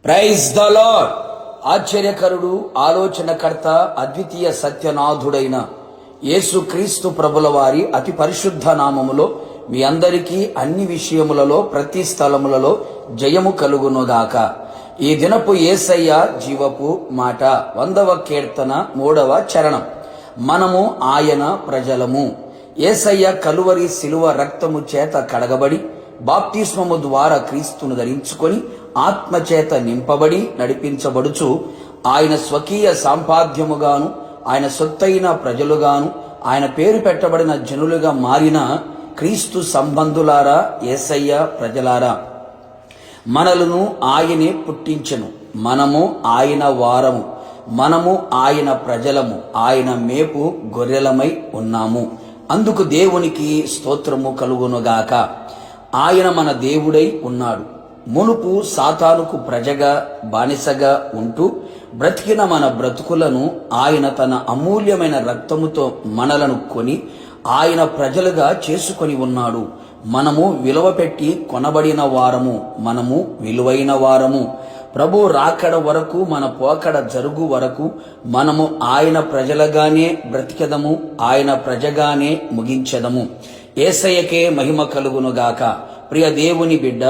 Praise the lord. ఆశ్చర్యకరుడు, ఆలోచనకర్త, అద్వితీయ సత్యనాథుడైన యేసుక్రీస్తు ప్రభుల వారి అతి పరిశుద్ధ నామములో మీ అందరికీ అన్ని విషయములలో ప్రతి స్థలములలో జయము కలుగునుగాక. ఈ దినపు యేసయ్య జీవపు మాట 100వ కీర్తన 3వ చరణం. మనము ఆయన ప్రజలము. యేసయ్య కలువరి శిలువ రక్తము చేత కడగబడి బాప్తిస్మము ద్వారా క్రీస్తును ధరించుకొని ఆత్మచేత నింపబడి నడిపించబడుచు ఆయన స్వకీయ సంపాద్యముగాను ఆయన సొత్తైన ప్రజలుగాను ఆయన పేరు పెట్టబడిన జనులుగా మారిన క్రీస్తు సంబంధులారా, యేసయ్య ప్రజలారా, మనలను ఆయనే పుట్టించెను. మనము ఆయన వారము, మనము ఆయన ప్రజలము, ఆయన మేపు గొర్రెలమై ఉన్నాము. అందుకు దేవునికి స్తోత్రము కలుగునుగాక. ఆయన మన దేవుడై ఉన్నాడు. మునుపు సాతానుకు ప్రజగా బానిసగా ఉంటూ బ్రతికిన మన బ్రతుకులను ఆయన తన అమూల్యమైన రక్తముతో మనలను కొని ఆయన ప్రజలుగా చేసుకొని ఉన్నాడు. మనము విలువ పెట్టి కొనబడిన వారము, మనము విలువైన వారము. ప్రభు రాకడ వరకు, మన పోకడ జరుగు వరకు మనము ఆయన ప్రజలుగానే బ్రతికెదము, ఆయన ప్రజగానే ముగించెదము. యేసయ్యకే మహిమ కలుగునుగాక. ప్రియ దేవుని బిడ్డ,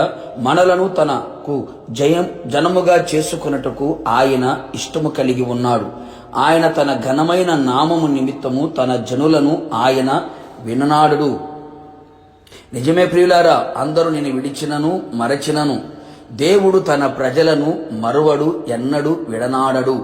మనలను తనకు జనముగా చేసుకున్నట్టుకు ఆయన ఇష్టము కలిగి ఉన్నాడు. ఆయన తన ఘనమైన నామము నిమిత్తము తన జనులను ఆయన విననాడు. నిజమే ప్రియులారా, అందరూ నేను విడిచినను మరచినను దేవుడు తన ప్రజలను మరువడు, ఎన్నడు విడనాడడు.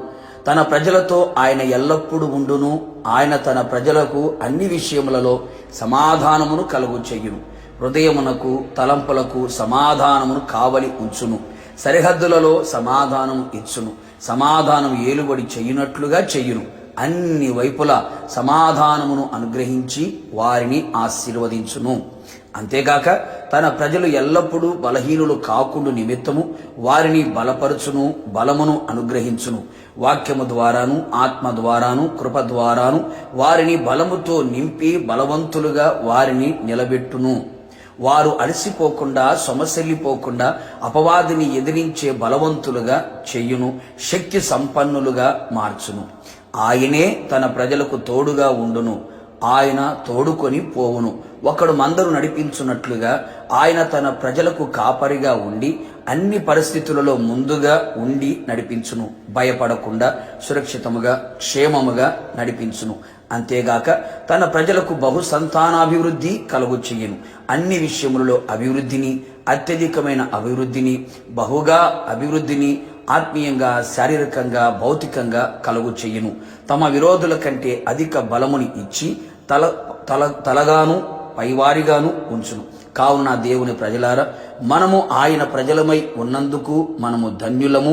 తన ప్రజలతో ఆయన ఎల్లప్పుడూ ఉండును. ఆయన తన ప్రజలకు అన్ని విషయములలో సమాధానమును కలుగు చెయ్యును. హృదయమునకు తలంపులకు సమాధానమును కావలి ఉంచును. సరిహద్దులలో సమాధానము ఇచ్చును. సమాధానం ఏలుబడి చెయ్యునట్లుగా చెయ్యును. అన్ని వైపులా సమాధానమును అనుగ్రహించి వారిని ఆశీర్వదించును. అంతేగాక తన ప్రజలు ఎల్లప్పుడూ బలహీనులు కాకుండా నిమిత్తము వారిని బలపరుచును, బలమును అనుగ్రహించును. వాక్యము ద్వారాను, ఆత్మ ద్వారాను, కృప ద్వారాను వారిని బలముతో నింపి బలవంతులుగా వారిని నిలబెట్టును. వారు అలసిపోకుండా, సొమసెల్లిపోకుండా అపవాదిని ఎదిరించే బలవంతులుగా చెయ్యును, శక్తి సంపన్నులుగా మార్చును. ఆయనే తన ప్రజలకు తోడుగా ఉండును. ఆయన తోడుకొని పోవును. ఒకడు మందరు నడిపించున్నట్లుగా ఆయన తన ప్రజలకు కాపరిగా ఉండి అన్ని పరిస్థితులలో ముందుగా ఉండి నడిపించును. భయపడకుండా సురక్షితముగా, క్షేమముగా నడిపించును. అంతేగాక తన ప్రజలకు బహు సంతానాభివృద్ధి కలుగు చెయ్యను. అన్ని విషయములలో అభివృద్ధిని, అత్యధికమైన అభివృద్ధిని, బహుగా అభివృద్ధిని ఆత్మీయంగా, శారీరకంగా, భౌతికంగా కలుగు చెయ్యను. తమ విరోధుల కంటే అధిక బలముని ఇచ్చి తలగాను పైవారిగాను ఉంచును. కావున దేవుని ప్రజలారా, మనము ఆయన ప్రజలమై ఉన్నందుకు మనము ధన్యులము,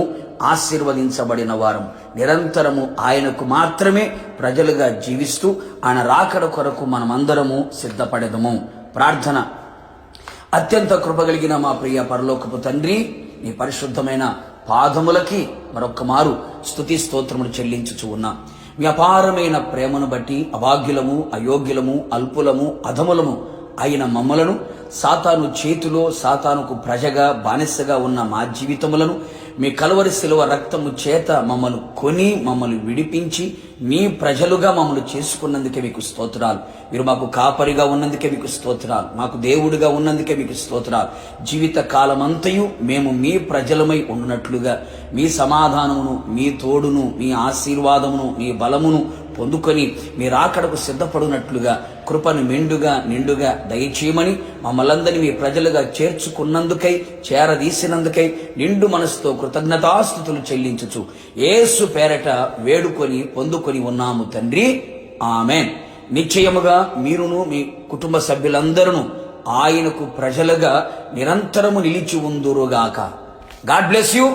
ఆశీర్వదించబడిన వారము. నిరంతరము ఆయనకు మాత్రమే ప్రజలుగా జీవిస్తూ ఆయన రాకడ కొరకు మనమందరము సిద్ధపడెదము. ప్రార్థన. అత్యంత కృపగలిగిన మా ప్రియ పరలోకపు తండ్రి, నీ పరిశుద్ధమైన పాదములకి మరొక్క మారు స్తుతి స్తోత్రములు చెల్లించుచు ఉన్నాం. మీ అపారమైన ప్రేమను బట్టి అభాగ్యులము, అయోగ్యులము, అల్పులము, అధములము అయిన మమ్మలను సాతాను చేతిలో, సాతానుకు ప్రజగా బానిసగా ఉన్న మా జీవితములను మీ కలువరి శిలువ రక్తము చేత మమ్మల్ని కొని మమ్మల్ని విడిపించి మీ ప్రజలుగా మమ్మల్ని చేసుకున్నందుకే మీకు స్తోత్రాలు. మీరు మాకు కాపరిగా ఉన్నందుకే మీకు స్తోత్రాలు. మాకు దేవుడిగా ఉన్నందుకే మీకు స్తోత్రాలు. జీవిత కాలమంతయు మేము మీ ప్రజలమై ఉన్నట్లుగా మీ సమాధానమును, మీ తోడును, మీ ఆశీర్వాదమును, మీ బలమును పొందుకొని మీ రాకడకు సిద్ధపడినట్లుగా కృపను మెండుగా నిండుగా దయచేయమని మమ్మల్ందరినీ మీ ప్రజలుగా చేర్చుకున్నందుకై, చేరదీసినందుకై నిండు మనసుతో కృతజ్ఞతాస్తుతులు చెల్లించుచు యేసు పేరట వేడుకొని పొందుకొని ఉన్నాము తండ్రి. ఆమెన్. నిశ్చయముగా మీరును మీ కుటుంబ సభ్యులందరూ ఆయనకు ప్రజలుగా నిరంతరము నిలిచి ఉందురుగాక. God bless you.